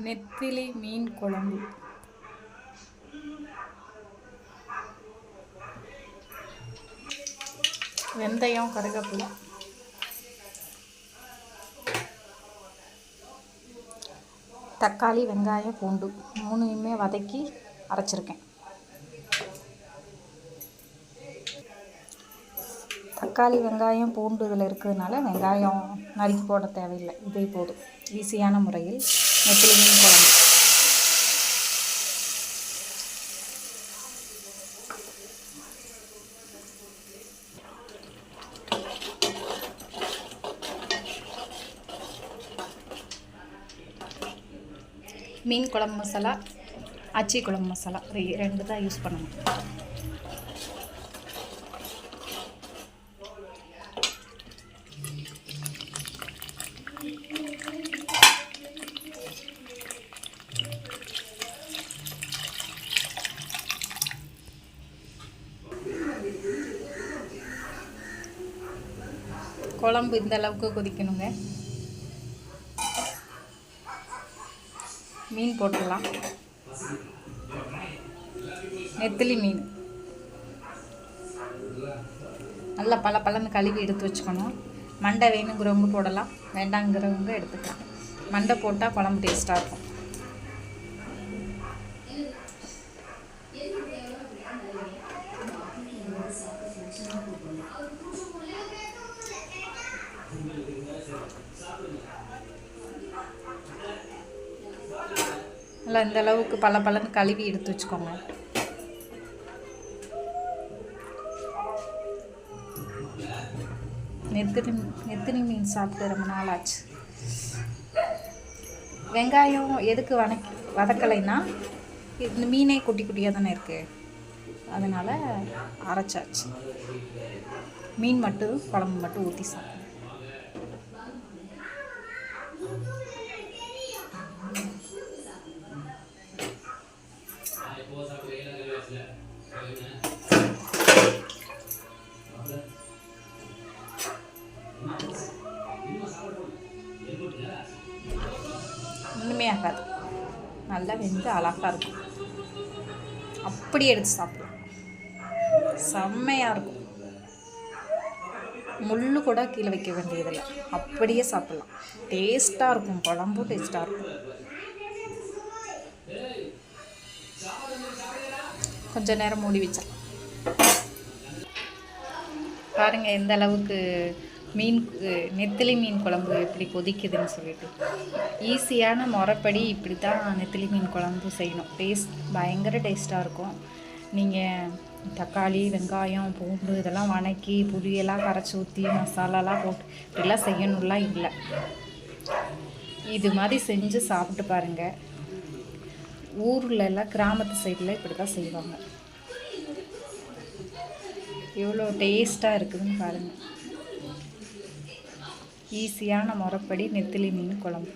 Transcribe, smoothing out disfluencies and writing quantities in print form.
நெத்திலி மீன் குழம்பு. வெந்தயம், கருவேப்பிலை, தக்காளி, வெங்காயம், பூண்டு மூணையுமே வதக்கி அரைச்சிருக்கேன். தக்காளி, வெங்காயம், பூண்டு இதில் இருக்கிறதுனால வெங்காயம் நறுக்கி போட தேவையில்லை. இதே போதும். ஈஸியான முறையில் நெத்திலி மீன் குழம்பு. மீன் குழம்பு மசாலா, அச்சி குழம்பு மசாலா ரெண்டு தான் யூஸ் பண்ணணும். குழம்பு இந்த அளவுக்கு கொதிக்கணுங்க. மீன் போட்டுடலாம். நெத்திலி மீன் நல்லா பழன்னு கழுவி எடுத்து வச்சுக்கணும். மண்டை வேணுங்கிறவங்க போடலாம், வேண்டாங்கிறவங்க எடுத்துக்கலாம். மண்டை போட்டால் குழம்பு டேஸ்ட்டாக இருக்கும். நல்லா இந்த அளவுக்கு பழன்னு கழுவி எடுத்து வச்சுக்கோங்க. நெத்திலி மீன் சாப்பிட்டு ரொம்ப நாள் ஆச்சு. வெங்காயம் எதுக்கு வதக்கலைன்னா இந்த மீனே குட்டி குட்டியாக தானே இருக்குது, அதனால் அரைச்சாச்சு. மீன் மட்டும் குழம்பு மட்டும் ஊற்றி சாப்பிடுங்க. ஒன்றுமே ஆகாது, நல்லா வெந்து அழகாக இருக்கும். அப்படியே எடுத்து சாப்பிடலாம், செம்மையாக இருக்கும். முள்ளு கூட கீழே வைக்க வேண்டியதில்லை, அப்படியே சாப்பிட்லாம். டேஸ்ட்டாக இருக்கும், குழம்பும் டேஸ்ட்டாக இருக்கும். கொஞ்சம் நேரம் மூடி வச்சிடலாம். பாருங்கள் எந்த அளவுக்கு நெத்திலி மீன் குழம்பு எப்படி கொதிக்குதுன்னு சொல்லிட்டு. ஈஸியான முறைப்படி இப்படி தான் நெத்திலி மீன் குழம்பு செய்யணும். பயங்கர டேஸ்ட்டாக இருக்கும். நீங்கள் தக்காளி, வெங்காயம், பூண்டு இதெல்லாம் வதக்கி புளியெல்லாம் கரைச்சி ஊற்றி மசாலாலாம் போட்டு இப்படிலாம் செய்யணும்லாம் இல்லை. இது மாதிரி செஞ்சு சாப்பிட்டு பாருங்கள். ஊரில் எல்லாம் கிராமத்து சைடில் இப்படி தான் செய்வாங்க. எவ்வளோ டேஸ்ட்டாக இருக்குதுன்னு பாருங்கள். ஈஸியான முறைப்படி நெத்திலி மீன் குழம்பு.